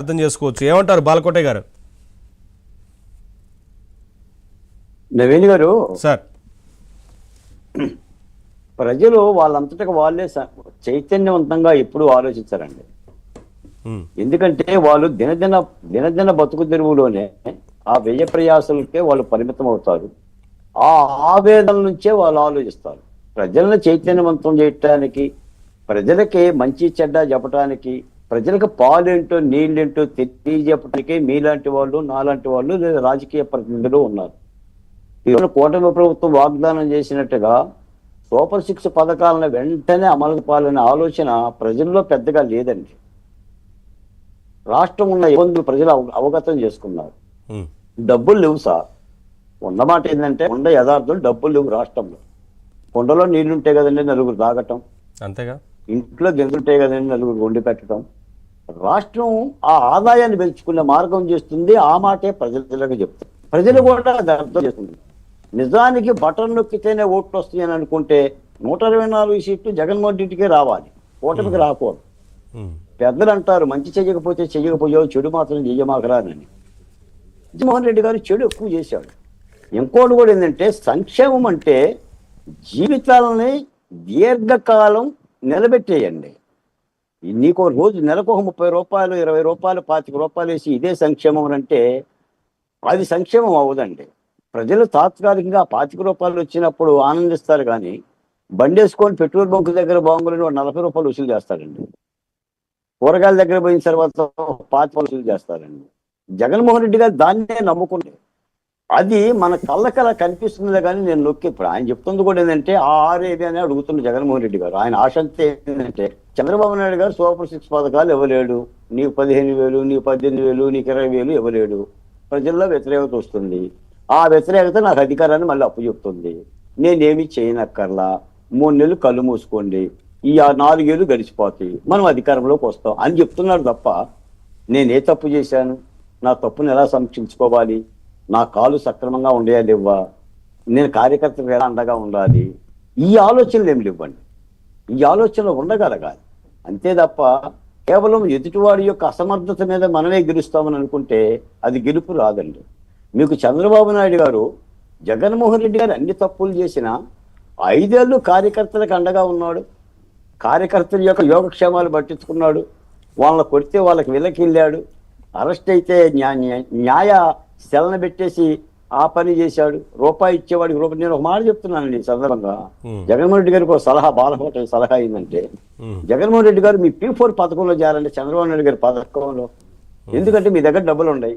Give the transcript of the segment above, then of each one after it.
అర్థం చేసుకోవచ్చు. ఏమంటారు బాలకోటే గారు? నవీన్ గారు, సార్, ప్రజలు వాళ్ళంతటా వాళ్ళే చైతన్యవంతంగా ఎప్పుడు ఆలోచించారండి. ఎందుకంటే వాళ్ళు దినదిన బతుకు తెరువులోనే ఆ వ్యయ ప్రయాసాలకే వాళ్ళు పరిమితం అవుతారు. ఆ ఆవేదన నుంచే వాళ్ళు ఆలోచిస్తారు. ప్రజలను చైతన్యవంతం చేయటానికి, ప్రజలకి మంచి చెడ్డ చెప్పడానికి, ప్రజలకు పాలేంటో నీళ్ళేంటో తెలియజెప్పడానికి మీలాంటి వాళ్ళు, నాలాంటి వాళ్ళు, లేదా రాజకీయ ప్రతినిధులు ఉన్నారు. ఈరోజు కూటమి ప్రభుత్వం వాగ్దానం చేసినట్టుగా సూపర్ 6 పథకాలను వెంటనే అమలు పాలనే ఆలోచన ప్రజల్లో పెద్దగా లేదండి. రాష్ట్రం ఉన్న ఇబ్బందులు ప్రజలు అవగతం చేసుకున్నారు. డబ్బులు లేవు సార్. ఉన్నమాట ఏంటంటే యథార్థం, డబ్బులు లేవు రాష్ట్రంలో. కొండలో నీళ్లుంటే కదండి నలుగురు తాగటం, అంతేగా ఇంట్లో గెంతుంటే కదండి నలుగురు వండి పెట్టడం. రాష్ట్రం ఆ ఆదాయాన్ని పెంచుకునే మార్గం చేస్తుంది. ఆ మాటే ప్రజలకు చెప్తారు. ప్రజలు కూడా అది అర్థం చేస్తుంది. నిజానికి బటన్ నొక్కితేనే ఓట్లు వస్తాయని అనుకుంటే 124 సీట్లు జగన్మోహన్ రెడ్డికే రావాలి, ఓటమికి రాకూడదు. పెద్దలు అంటారు, మంచి చెయ్యకపోయావు, చెడు మాత్రం చెయ్యమాకరానని. జగన్మోహన్ రెడ్డి గారు చెడు ఎక్కువ చేశాడు. ఇంకోటి కూడా ఏంటంటే, సంక్షేమం అంటే జీవితాలని దీర్ఘకాలం నిలబెట్టేయండి. నీకు రోజు నెలకు 30 రూపాయలు, 20 రూపాయలు, 25 రూపాయలు వేసి ఇదే సంక్షేమం అంటే అది సంక్షేమం అవ్వదండి. ప్రజలు తాత్కాలికంగా 25 రూపాయలు వచ్చినప్పుడు ఆనందిస్తారు, కానీ బండేసుకొని పెట్రోల్ బంక్ దగ్గర బాగుందని 40 రూపాయలు వసూలు చేస్తారండి. కూరగాయల దగ్గర పోయిన తర్వాత 5 వసూలు చేస్తారండి. జగన్మోహన్ రెడ్డి గారు దాన్నే నమ్ముకుంటే అది మన కళ్ళకలా కనిపిస్తుందిలే. కానీ నేను నొక్కి ఇప్పుడు ఆయన చెప్తుంది కూడా ఏంటంటే ఆ ఆరేది అని అడుగుతున్న జగన్మోహన్ రెడ్డి గారు. ఆయన ఆశంతే ఏంటంటే, చంద్రబాబు నాయుడు గారు సూపర్ 6 పథకాలు ఇవ్వలేడు, నీకు 15,000, నీకు 18,000, నీకు 20,000 ఇవ్వలేడు. ప్రజల్లో వ్యతిరేకత వస్తుంది. ఆ వ్యతిరేకత నాకు అధికారాన్ని మళ్ళీ అప్పు చెప్తుంది. నేనేమి చేయనక్కర్లా, 3 నెలలు కళ్ళు మూసుకోండి, ఈ 4 ఏళ్ళు గడిచిపోతాయి, మనం అధికారంలోకి వస్తాం అని చెప్తున్నాడు తప్ప, నేనే తప్పు చేశాను, నా తప్పును ఎలా సమీక్షించుకోవాలి, నా కాలు సక్రమంగా ఉండేయాలి ఇవ్వా, నేను కార్యకర్తలకు ఎలా అండగా ఉండాలి, ఈ ఆలోచనలు ఏమి ఇవ్వండి. ఈ ఆలోచనలు ఉండగలగాలి అంతే తప్ప కేవలం ఎదుటివాడి యొక్క అసమర్థత మీద మనమే గెలుస్తామని అనుకుంటే అది గెలుపు రాదండి. మీకు చంద్రబాబు నాయుడు గారు, జగన్మోహన్ రెడ్డి గారు అన్ని తప్పులు చేసినా 5 ఏళ్ళు కార్యకర్తలకు అండగా ఉన్నాడు. కార్యకర్తల యొక్క యోగక్షేమాలు పట్టించుకున్నాడు. వాళ్ళని కొడితే వాళ్ళకి విలకిల్లాడు. అరెస్ట్ అయితే న్యాయ శలన పెట్టేసి ఆ పని చేశాడు. రూపాయి ఇచ్చేవాడికి రూపాయి. నేను ఒక మాట చెప్తున్నానండి ఈ సందర్భంగా. జగన్మోహన్ రెడ్డి గారికి ఒక సలహా, బాలకోట సలహా ఏంటంటే, జగన్మోహన్ రెడ్డి గారు మీ P4 పథకంలో చేయాలంటే చంద్రబాబు నాయుడు గారి పథకంలో. ఎందుకంటే మీ దగ్గర డబ్బులు ఉన్నాయి.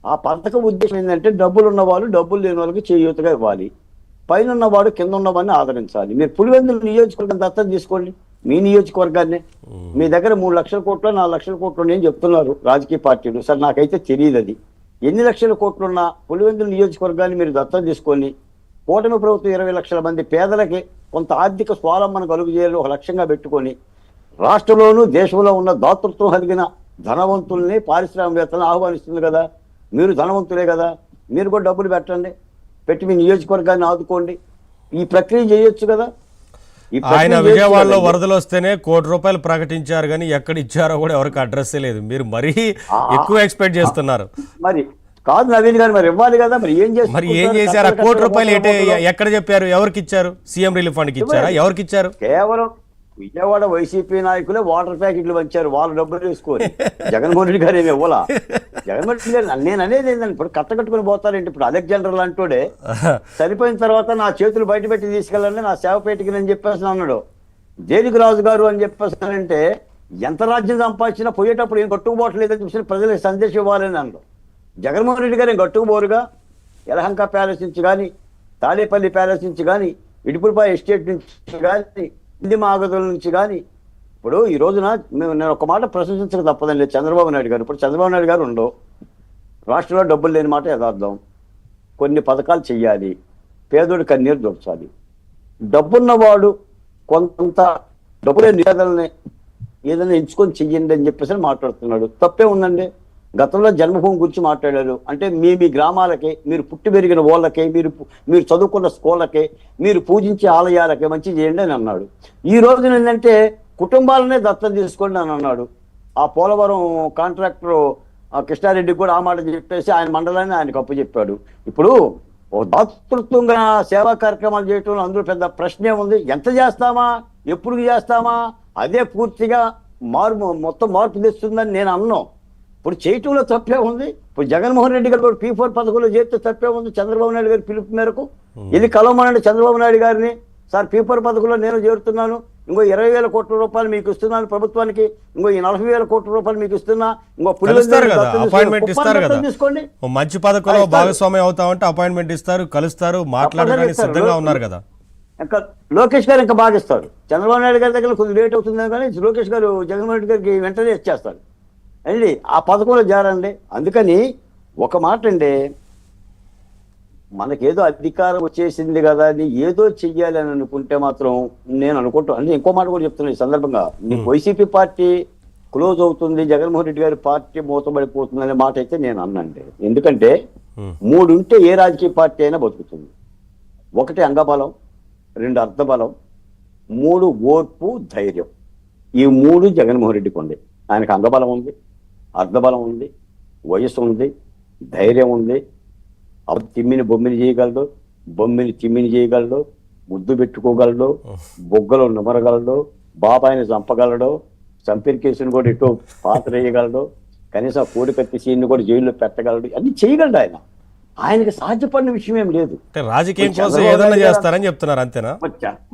ఆ పథకం ఉద్దేశం ఏంటంటే, డబ్బులు ఉన్న వాళ్ళు డబ్బులు లేని వాళ్ళకి చేయూతగా ఇవ్వాలి, పైన ఉన్నవాడు కింద ఉన్నవాడిని ఆదరించాలి. మీరు పులివెందుల నియోజకవర్గం దత్తత తీసుకోండి, మీ నియోజకవర్గాన్ని. మీ దగ్గర 3 లక్షల కోట్లు, 4 లక్షల కోట్లు ఉన్నాయని చెప్తున్నారు రాజకీయ పార్టీలు. సార్ నాకైతే తెలియదు అది ఎన్ని లక్షల కోట్లున్నా. పులివెందుల నియోజకవర్గాన్ని మీరు దత్తత తీసుకొని, కూటమి ప్రభుత్వం 20 లక్షల మంది పేదలకి కొంత ఆర్థిక స్వావలంబన కలుగు చేయాలని ఒక లక్ష్యంగా పెట్టుకొని, రాష్ట్రంలోనూ దేశంలో ఉన్న దాతృత్వం కలిగిన ధనవంతుల్ని, పారిశ్రామికవేత్తలను ఆహ్వానిస్తుంది కదా. మీరు ధనవంతులే కదా, మీరు కూడా డబ్బులు పెట్టండి, పెట్టి మీ నియోజకవర్గాన్ని ఆదుకోండి. ఈ ప్రక్రియ చేయొచ్చు కదా. ఆయన విజయవాడలో వరదలు వస్తేనే ₹1 కోటి ప్రకటించారు, కానీ ఎక్కడ ఇచ్చారో కూడా ఎవరికి అడ్రస్ లేదు. మీరు మరీ ఎక్కువ ఎక్స్పెక్ట్ చేస్తున్నారు. మరి కాదు నవీన్ గారు, మరి ఇవ్వాలి కదా. మరి ఏం చేశారు? ₹1 కోటి ఎక్కడ చెప్పారు? ఎవరికి ఇచ్చారు? సీఎం రిలీఫ్ ఫండ్కి ఇచ్చారా? ఎవరికి ఇచ్చారు? కేవలం విజయవాడ వైసీపీ నాయకులే వాటర్ ప్యాకెట్లు పంచారు, వాళ్ళు డబ్బులు వేసుకొని. జగన్మోహన్ రెడ్డి గారు ఏమి ఇవ్వాలా? జగన్మోహన్ రెడ్డి గారు నేను అనేది ఏంటంటే, ఇప్పుడు కట్టుకుని పోతారేంటి? ఇప్పుడు అలెగ్జాండర్ లాంటోడే చనిపోయిన తర్వాత నా చేతులు బయట పెట్టి తీసుకెళ్ళండి, నా సేవపేటకి అని చెప్పేసి అన్నాడు. దేనికి రాజు గారు అని చెప్పేసానంటే, ఎంత రాజ్యం సంపాదించినా పోయేటప్పుడు ఏం కట్టుకుపోవట్లేదని చెప్పి ప్రజలకు సందేశం ఇవ్వాలని అన్నాడు. జగన్మోహన్ రెడ్డి గారు ఏం కట్టుకుపోరుగా. యలహంక ప్యాలెస్ నుంచి కానీ, తాడేపల్లి ప్యాలెస్ నుంచి కానీ, ఇడుపులపాయ ఎస్టేట్ నుంచి కానీ, ఇది మాగదుల నుంచి కానీ. ఇప్పుడు ఈ రోజున నేను ఒక మాట ప్రశంసించక తప్పదండి చంద్రబాబు నాయుడు గారు. ఇప్పుడు చంద్రబాబు నాయుడు గారు ఉండవు, రాష్ట్రంలో డబ్బులు లేని మాట యథార్థం. కొన్ని పథకాలు చెయ్యాలి, పేదోడి కన్నీరు దొరచాలి. డబ్బున్నవాడు కొంత డబ్బులే నివేదనని ఏదైనా ఎంచుకొని చెయ్యండి అని చెప్పేసి మాట్లాడుతున్నాడు. తప్పే ఉందండి. గతంలో జన్మభూమి గురించి మాట్లాడారు. అంటే మీ గ్రామాలకి, మీరు పుట్టి పెరిగిన వాళ్ళకి, మీరు చదువుకున్న స్కూళ్ళకి, మీరు పూజించే ఆలయాలకి మంచి చేయండి అని అన్నాడు. ఈ రోజున ఏంటంటే కుటుంబాలనే దత్తత తీసుకోండి అని అన్నాడు. ఆ పోలవరం కాంట్రాక్టర్ కృష్ణారెడ్డికి కూడా ఆ మాట చెప్పేసి ఆయన మండలాన్ని ఆయనకు అప్పు చెప్పాడు. ఇప్పుడు ఓ దాతృత్వంగా సేవా కార్యక్రమాలు చేయటంలో అందులో పెద్ద ప్రశ్నే ఉంది. ఎంత చేస్తామా, ఎప్పుడు చేస్తామా, అదే పూర్తిగా మొత్తం మార్పు తెస్తుందని నేను అన్నాను. ఇప్పుడు చేయటంలో తప్పే ఉంది. ఇప్పుడు జగన్మోహన్ రెడ్డి గారు కూడా P4 పథకంలో చేస్తే తప్పే ఉంది. చంద్రబాబు నాయుడు గారి పిలుపు మేరకు వెళ్ళి కలవమనండి చంద్రబాబు నాయుడు గారిని. సార్, P4 పథకంలో నేను చేరుతున్నాను, ఇంకో 20,000 కోట్ల రూపాయలు మీకు ఇస్తున్నాను ప్రభుత్వానికి, ఇంకో 40,000 కోట్ల రూపాయలు మీకు ఇస్తున్నా, ఇంకో అపాయింట్మెంట్ ఇస్తారు కదా, తీసుకోండి. మంచి పథకంలో భాగస్వామ్యం అవుతామంటే అపాయింట్మెంట్ ఇస్తారు, కలుస్తారు, మాట్లాడడానికి సిద్ధంగా ఉన్నారు కదా. ఇంకా లోకేష్ గారు ఇంకా బాగా ఇస్తారు. చంద్రబాబు నాయుడు గారి దగ్గర కొద్దిగా లేట్ అవుతుంది కానీ లోకేష్ గారు జగన్మోహన్ రెడ్డి గారికి వెంటనే ఇచ్చేస్తారు. అండి ఆ పథకంలో జారండి. అందుకని ఒక మాట అండి, మనకేదో అధికారం వచ్చేసింది కదా అని ఏదో చెయ్యాలి అని అనుకుంటే మాత్రం నేను అనుకుంటాను. అంటే ఇంకో మాట కూడా చెప్తున్నాను ఈ సందర్భంగా, నీకు వైసీపీ పార్టీ క్లోజ్ అవుతుంది, జగన్మోహన్ రెడ్డి గారి పార్టీ మూతబడిపోతుంది అనే మాట అయితే నేను అన్నండి. ఎందుకంటే 3 ఉంటే ఏ రాజకీయ పార్టీ అయినా బతుకుతుంది. 1 అంగబలం, 2 అర్థబలం, 3 ఓర్పు, ధైర్యం. ఈ 3 జగన్మోహన్ రెడ్డికి ఉంది. ఆయనకు అంగబలం ఉంది, అర్ధబలం ఉంది, వయసు ఉంది, ధైర్యం ఉంది. తిమ్మిని బొమ్మిని చేయగలడు, బొమ్మిని తిమ్మిని చేయగలడు, ముద్దు పెట్టుకోగలడు, బొగ్గలు నిమరగలడు, బాబాయిని చంపగలడు, చంపిన కేసును కూడా ఇటు పాత్ర వేయగలడు, కనీసం కోడికత్తి సీన్ని కూడా జైల్లో పెట్టగలడు. అన్ని చేయగలడు ఆయన. ఆయనకి సాధ్యపడిన విషయం ఏం లేదు. రాజకీయం కోసం ఏదైనా చేస్తారని చెప్తున్నారు, అంతేనా?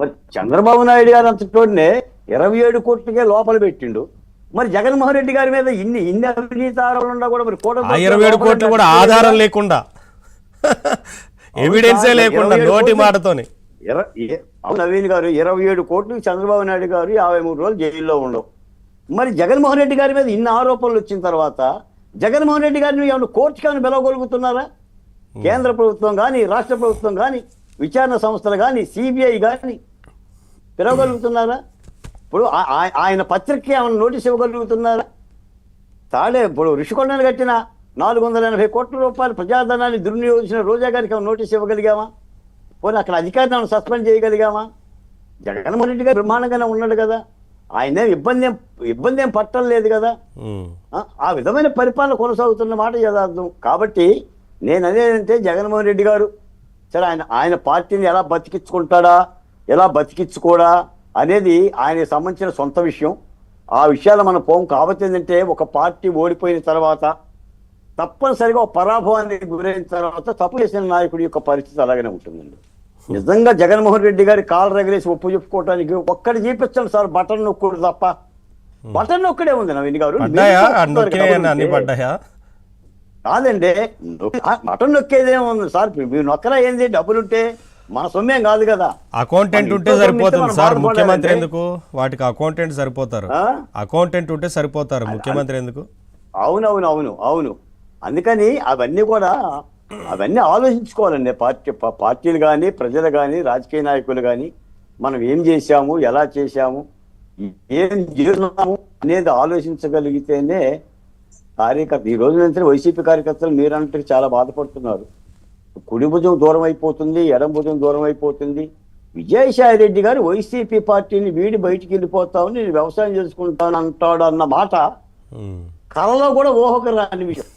మరి చంద్రబాబు నాయుడు గారు అంతటోనే 27 కోట్లకే లోపల పెట్టిండు. మరి జగన్మోహన్ రెడ్డి గారి మీద ఇన్ని అవినీతి ఆరోపణలు ఉన్నా కూడా మరి 27 కోట్లు కూడా ఆధారం లేకుండా, ఎవిడెన్సే లేకుండా నోటి మాటతోని నవీన్ గారు 27 కోట్లు, చంద్రబాబు నాయుడు గారు 53 రోజులు జైల్లో ఉండవు. మరి జగన్మోహన్ రెడ్డి గారి మీద ఇన్ని ఆరోపణలు వచ్చిన తర్వాత జగన్మోహన్ రెడ్డి గారిని ఏమైనా కోర్టుకి ఏమైనా పిలవగలుగుతున్నారా? కేంద్ర ప్రభుత్వం కానీ, రాష్ట్ర ప్రభుత్వం కానీ, విచారణ సంస్థలు కానీ, CBI కానీ పిలవగలుగుతున్నారా? ఇప్పుడు ఆయన పత్రికకి ఏమైనా నోటీస్ ఇవ్వగలుగుతున్నారా? ఇప్పుడు ఋషికొండను కట్టిన 480 కోట్ల రూపాయల ప్రజాధనాన్ని దుర్వినియోగించిన రోజా గారికి ఏమైనా నోటీస్ ఇవ్వగలిగామా? పోనీ అక్కడ అధికారిని సస్పెండ్ చేయగలిగామా? జగన్మోహన్ రెడ్డి గారు బ్రహ్మాండంగానే ఉన్నాడు కదా, ఆయన ఇబ్బంది ఏం పట్టలేదు కదా. ఆ విధమైన పరిపాలన కొనసాగుతున్న మాట యథార్థం. కాబట్టి నేను అనేదంటే జగన్మోహన్ రెడ్డి గారు సరే ఆయన పార్టీని ఎలా బతికించుకుంటాడా, ఎలా బతికించుకోడా అనేది ఆయనకి సంబంధించిన సొంత విషయం. ఆ విషయాలు మనం పోం. కాబట్టి ఏంటంటే ఒక పార్టీ ఓడిపోయిన తర్వాత తప్పనిసరిగా ఒక పరాభవానికి గురైన తర్వాత తప్పు చేసిన నాయకుడి యొక్క పరిస్థితి అలాగనే ఉంటుందండి. నిజంగా జగన్మోహన్ రెడ్డి గారి కాలు రగిలేసి ఒప్పు చెప్పుకోవటానికి ఒక్కటి చూపించండి సార్, బటన్ నొక్కుడు తప్ప. బటన్ నొక్కడే ఉంది నవీన్ గారు. కాదండి, బటన్ నొక్కేదేముంది సార్? మీరు నొక్కరా ఏంది? డబ్బులుంటే మన సొమ్మేం కాదు కదా. అకౌంటెంట్ ఉంటే సరిపోతుంది సార్, ముఖ్యమంత్రి ఎందుకు? వాటికి అకౌంటెంట్ సరిపోతారు, అకౌంటెంట్ ఉంటే సరిపోతారు, ముఖ్యమంత్రి ఎందుకు? అవును. అందుకని అవన్నీ ఆలోచించుకోవాలండి. పార్టీలు కానీ, ప్రజలు కానీ, రాజకీయ నాయకులు కానీ మనం ఏం చేశాము, ఎలా చేశాము, ఏం చేస్తున్నాము అనేది ఆలోచించగలిగితేనే కార్యకర్త ఈ రోజు నుంచి వైసీపీ కార్యకర్తలు మీరంటే చాలా బాధపడుతున్నారు. కుడి భుజం దూరం అయిపోతుంది, ఎడం భుజం దూరం అయిపోతుంది. విజయసాయి రెడ్డి గారు వైసీపీ పార్టీని వీడి బయటికి వెళ్ళిపోతావు, నేను వ్యవసాయం చేసుకుంటాను అంటాడు అన్న మాట కళలో కూడా ఊహకు రాని విషయం.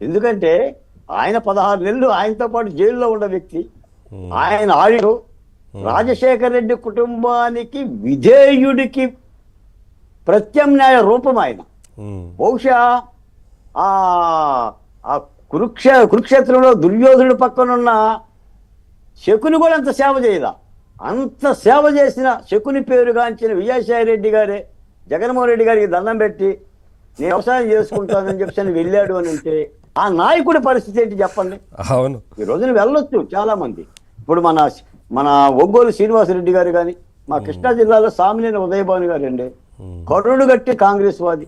ఎందుకంటే ఆయన 16 నెలలు ఆయనతో పాటు జైల్లో ఉన్న వ్యక్తి. ఆయన ఆడియో రాజశేఖర రెడ్డి కుటుంబానికి విధేయుడికి ప్రత్యామ్నాయ రూపం ఆయన. బహుశా ఆ కురుక్షేత్రంలో దుర్యోధనుడి పక్కనున్న శకుని కూడా అంత సేవ చేయదా. అంత సేవ చేసిన శకుని పేరుగాంచిన విజయసాయి రెడ్డి గారే జగన్మోహన్ రెడ్డి గారికి దండం పెట్టి నేను వ్యవసాయం చేసుకుంటానని చెప్పి వెళ్ళాడు అని అంటే ఆ నాయకుడి పరిస్థితి ఏంటి చెప్పండి. అవును, ఈ రోజున వెళ్ళొచ్చు చాలా మంది. ఇప్పుడు మన ఒంగోలు శ్రీనివాసరెడ్డి గారు కానీ, మా కృష్ణా జిల్లాలో సామినేని ఉదయభాను గారు అండి, కరుడు గట్టి కాంగ్రెస్ వాది.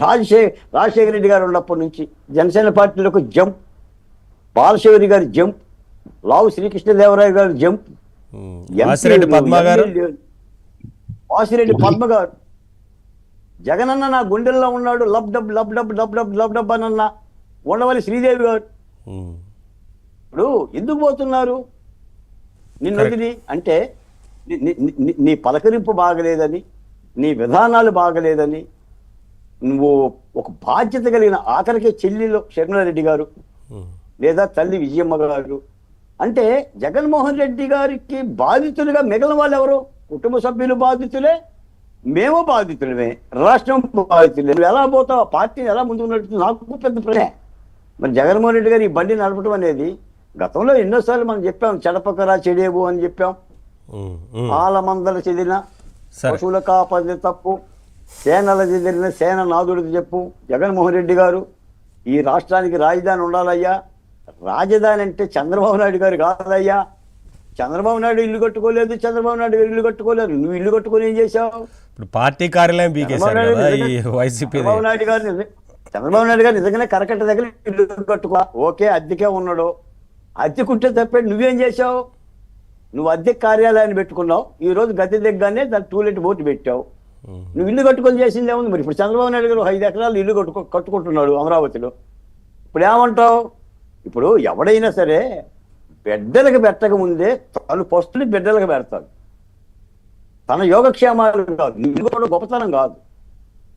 రాజశేఖర రెడ్డి గారు ఉన్నప్పటి నుంచి జనసేన పార్టీలకు జంప్, బాలశివరి గారి జంప్, లావు శ్రీకృష్ణదేవరాయ గారు జంప్, వాసిరెడ్డి పద్మ గారు, జగనన్న నా గుండెల్లో ఉన్నాడు, lub dub lub dub lub dub lub dub అనన్న ఉండవల్లి శ్రీదేవి గారు. ఇప్పుడు ఎందుకు పోతున్నారు నిన్ను వదిలి అంటే నీ పలకరింపు బాగలేదని, నీ విధానాలు బాగలేదని, నువ్వు ఒక బాధ్యత కలిగిన ఆఖరికి చెల్లిలో షర్మిలారెడ్డి గారు లేదా తల్లి విజయమ్మ గారు అంటే జగన్మోహన్ రెడ్డి గారికి బాధితులుగా మిగిలిన వాళ్ళు ఎవరు? కుటుంబ సభ్యులు బాధితులే, మేము బాధితులమే, రాష్ట్రం బాధితులే. నువ్వు ఎలా పోతావు? పార్టీని ఎలా ముందుకు నడుపుతుంది? నాకు పెద్ద ప్రశ్నే. మరి జగన్మోహన్ రెడ్డి గారు ఈ బండి నడపడం అనేది గతంలో ఎన్నోసార్లు మనం చెప్పాం, చెడపకరా చెడేవు అని చెప్పాం. ఆల మందల చెదిన పశువుల కాపది తప్పు, సేనల చెదిరిన సేన నాదుడికి చెప్పు. జగన్మోహన్ రెడ్డి గారు ఈ రాష్ట్రానికి రాజధాని ఉండాలయ్యా, రాజధాని అంటే చంద్రబాబు నాయుడు గారు కాదయ్యా. చంద్రబాబు నాయుడు ఇల్లు కట్టుకోలేదు, చంద్రబాబు నాయుడు గారు ఇల్లు కట్టుకోలేదు. నువ్వు ఇల్లు కట్టుకొని ఏం చేశావు? ఇప్పుడు పార్టీ కార్యాలయం బీకేశారు కదా ఈ వైసీపీ. చంద్రబాబు నాయుడు గారు నిజంగానే కరకట్ట దగ్గర ఇల్లు కట్టుకో, ఓకే, అద్దెకే ఉన్నాడు. అద్దెకుంటే తప్పే, నువ్వేం చేశావు? నువ్వు అద్దె కార్యాలయాన్ని పెట్టుకున్నావు, ఈ రోజు గద్దె దిగ్గానే దాని టూలెట్ బోర్డు పెట్టావు. నువ్వు ఇల్లు కట్టుకొని చేసింది ఏముంది? మరి ఇప్పుడు చంద్రబాబు నాయుడు గారు 5 ఎకరాలు ఇల్లు కట్టుకుంటున్నాడు అమరావతిలో. ఇప్పుడు ఏమంటావు? ఇప్పుడు ఎవడైనా సరే బిడ్డలకు పెట్టక ముందే తను పస్తులు బిడ్డలకు పెడతాడు. తన యోగక్షేమాలు కాదు, ఇది కూడా గొప్పతనం కాదు.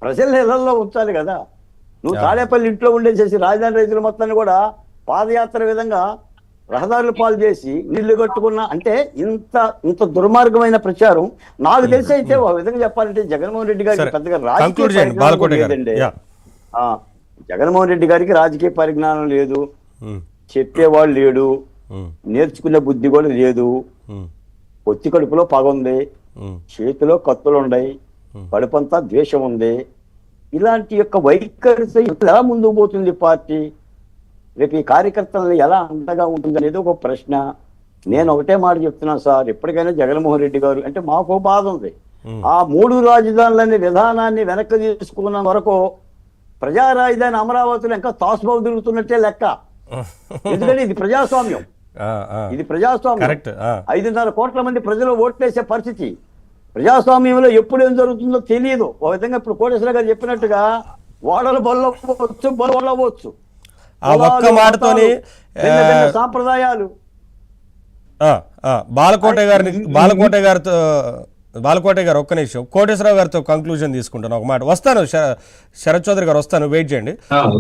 ప్రజల ఇళ్లలో ఉంచాలి కదా. నువ్వు తాడేపల్లి ఇంట్లో ఉండేసేసి రాజధాని రైతుల మొత్తాన్ని కూడా పాదయాత్ర విధంగా రహదారులు పాలు చేసి నీళ్లు కట్టుకున్నా అంటే ఇంత దుర్మార్గమైన ప్రచారం నాకు తెలిసి అయితే ఒక విధంగా చెప్పాలంటే జగన్మోహన్ రెడ్డి గారికి పెద్దగా రాజకీయ పరిజ్ఞానం లేదండి. జగన్మోహన్ రెడ్డి గారికి రాజకీయ పరిజ్ఞానం లేదు, చెప్పేవాళ్ళు లేడు, నేర్చుకునే బుద్ధి కూడా లేదు. పొత్తి కడుపులో పగ ఉంది, చేతిలో కత్తులు ఉన్నాయి, కడుపంతా ద్వేషం ఉంది. ఇలాంటి యొక్క వైఖరితో ఎలా ముందుకు పోతుంది పార్టీ? రేపు ఈ కార్యకర్తలను ఎలా అండగా ఉంటుంది అనేది ఒక ప్రశ్న. నేను ఒకటే మాట చెప్తున్నాను సార్, ఎప్పటికైనా జగన్మోహన్ రెడ్డి గారు అంటే మాకు బాధ ఉంది. ఆ 3 రాజధానులనే విధానాన్ని వెనక్కి తీసుకున్న వరకు ప్రజా రాజధాని అమరావతిలో ఇంకా తాసుబాబు తిరుగుతున్నట్టే లెక్క. ఎందుకంటే ఇది ప్రజాస్వామ్యం, ఇది ప్రజాస్వామ్యం. 5.5 కోట్ల మంది ప్రజలు ఓట్లేసే పరిస్థితి. ప్రజాస్వామ్యంలో ఎప్పుడు ఏం జరుగుతుందో తెలియదు. ఒక విధంగా ఇప్పుడు కోటేశ్వర గారు చెప్పినట్టుగా ఓడలు బొల్లవచ్చు, బొల్లవచ్చు, ఆ ఒక్క మాటతోని సాంప్రదాయాలు. బాలకోట గారు ఒక్క నిమిషం, కోటేశ్వరరావు గారితో కంక్లూజన్ తీసుకుంటాను. ఒక మాట వస్తాను, శరత్ చౌదరి గారు వస్తాను, వెయిట్ చేయండి.